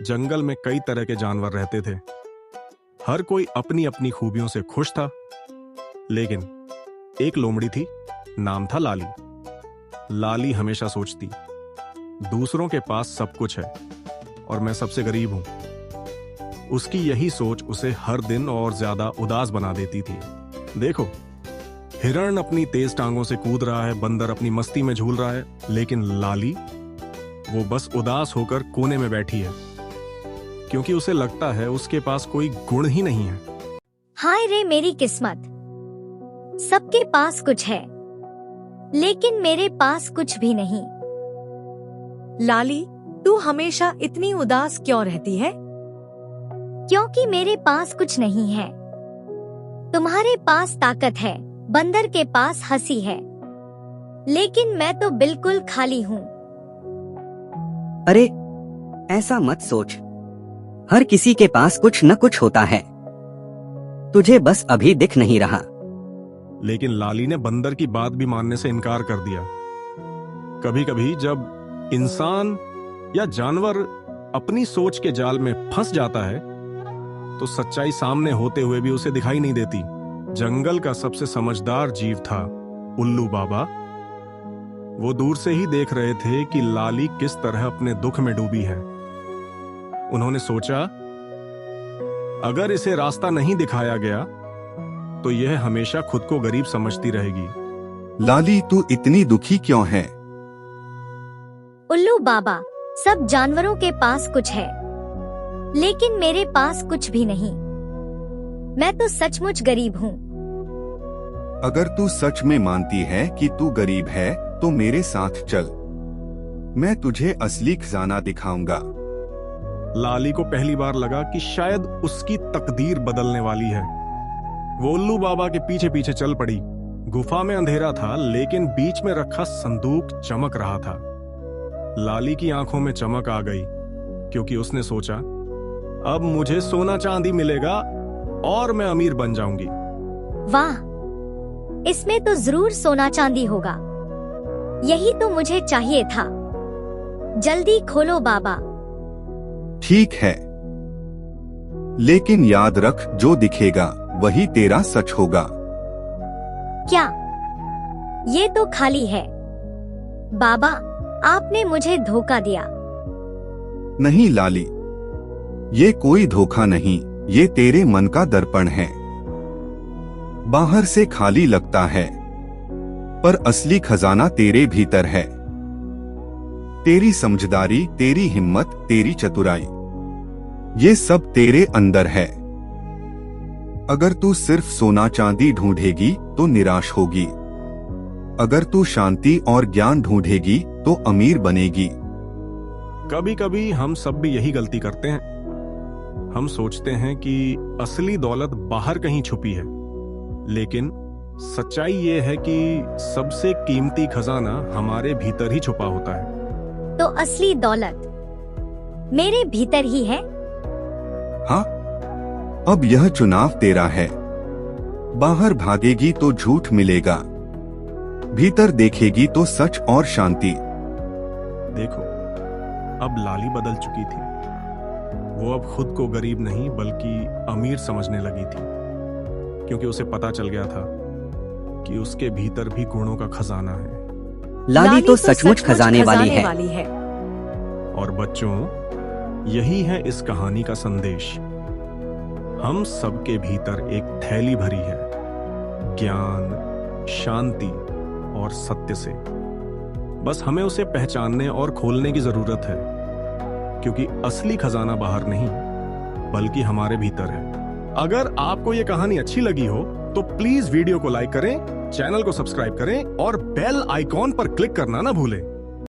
जंगल में कई तरह के जानवर रहते थे। हर कोई अपनी अपनी खूबियों से खुश था। लेकिन एक लोमड़ी थी, नाम था लाली। लाली हमेशा सोचती, दूसरों के पास सब कुछ है और मैं सबसे गरीब हूं। उसकी यही सोच उसे हर दिन और ज्यादा उदास बना देती थी। देखो, हिरण अपनी तेज टांगों से कूद रहा है, बंदर अपनी मस्ती में झूल रहा है, लेकिन लाली वो बस उदास होकर कोने में बैठी है, क्योंकि उसे लगता है उसके पास कोई गुण ही नहीं है। हाय रे मेरी किस्मत, सबके पास कुछ है लेकिन मेरे पास कुछ भी नहीं। लाली, तू हमेशा इतनी उदास क्यों रहती है? क्योंकि मेरे पास कुछ नहीं है। तुम्हारे पास ताकत है, बंदर के पास हंसी है, लेकिन मैं तो बिल्कुल खाली हूँ। अरे, ऐसा मत सोच। हर किसी के पास कुछ न कुछ होता है, तुझे बस अभी दिख नहीं रहा। लेकिन लाली ने बंदर की बात भी मानने से इनकार कर दिया। कभी कभी जब इंसान या जानवर अपनी सोच के जाल में फंस जाता है तो सच्चाई सामने होते हुए भी उसे दिखाई नहीं देती। जंगल का सबसे समझदार जीव था उल्लू बाबा। वो दूर से ही देख रहे थे कि लाली किस तरह अपने दुख में डूबी है। उन्होंने सोचा, अगर इसे रास्ता नहीं दिखाया गया तो यह हमेशा खुद को गरीब समझती रहेगी। लाली, तू इतनी दुखी क्यों है? उल्लू बाबा, सब जानवरों के पास कुछ है, लेकिन मेरे पास कुछ भी नहीं। मैं तो सचमुच गरीब हूँ। अगर तू सच में मानती है कि तू गरीब है तो मेरे साथ चल, मैं तुझे असली खजाना दिखाऊंगा। लाली को पहली बार लगा कि शायद उसकी तकदीर बदलने वाली है। वो उल्लू बाबा के पीछे पीछे चल पड़ी। गुफा में अंधेरा था, लेकिन बीच में रखा संदूक चमक रहा था। लाली की आंखों में चमक आ गई, क्योंकि उसने सोचा, अब मुझे सोना चांदी मिलेगा और मैं अमीर बन जाऊंगी। वाह, इसमें तो जरूर सोना चांदी होगा। यही तो मुझे चाहिए था। जल्दी खोलो बाबा। ठीक है, लेकिन याद रख, जो दिखेगा वही तेरा सच होगा। क्या? ये तो खाली है। बाबा, आपने मुझे धोखा दिया। नहीं लाली, ये कोई धोखा नहीं, ये तेरे मन का दर्पण है। बाहर से खाली लगता है, पर असली खजाना तेरे भीतर है। तेरी समझदारी, तेरी हिम्मत, तेरी चतुराई, ये सब तेरे अंदर है। अगर तू सिर्फ सोना चांदी ढूंढेगी तो निराश होगी। अगर तू शांति और ज्ञान ढूंढेगी तो अमीर बनेगी। कभी कभी हम सब भी यही गलती करते हैं। हम सोचते हैं कि असली दौलत बाहर कहीं छुपी है, लेकिन सच्चाई ये है कि सबसे कीमती खजाना हमारे भीतर ही छुपा होता है। तो असली दौलत मेरे भीतर ही है। हाँ, अब यह चुनाव तेरा है। बाहर भागेगी तो झूठ मिलेगा, भीतर देखेगी तो सच और शांति। देखो, अब लाली बदल चुकी थी। वो अब खुद को गरीब नहीं बल्कि अमीर समझने लगी थी, क्योंकि उसे पता चल गया था कि उसके भीतर भी गुणों का खजाना है। लाली तो सचमुच खजाने वाली है। और बच्चों, यही है इस कहानी का संदेश। हम सबके भीतर एक थैली भरी है, ज्ञान, शांति और सत्य से। बस हमें उसे पहचानने और खोलने की जरूरत है, क्योंकि असली खजाना बाहर नहीं बल्कि हमारे भीतर है। अगर आपको यह कहानी अच्छी लगी हो तो प्लीज वीडियो को लाइक करें, चैनल को सब्सक्राइब करें और बेल आइकॉन पर क्लिक करना ना भूलें।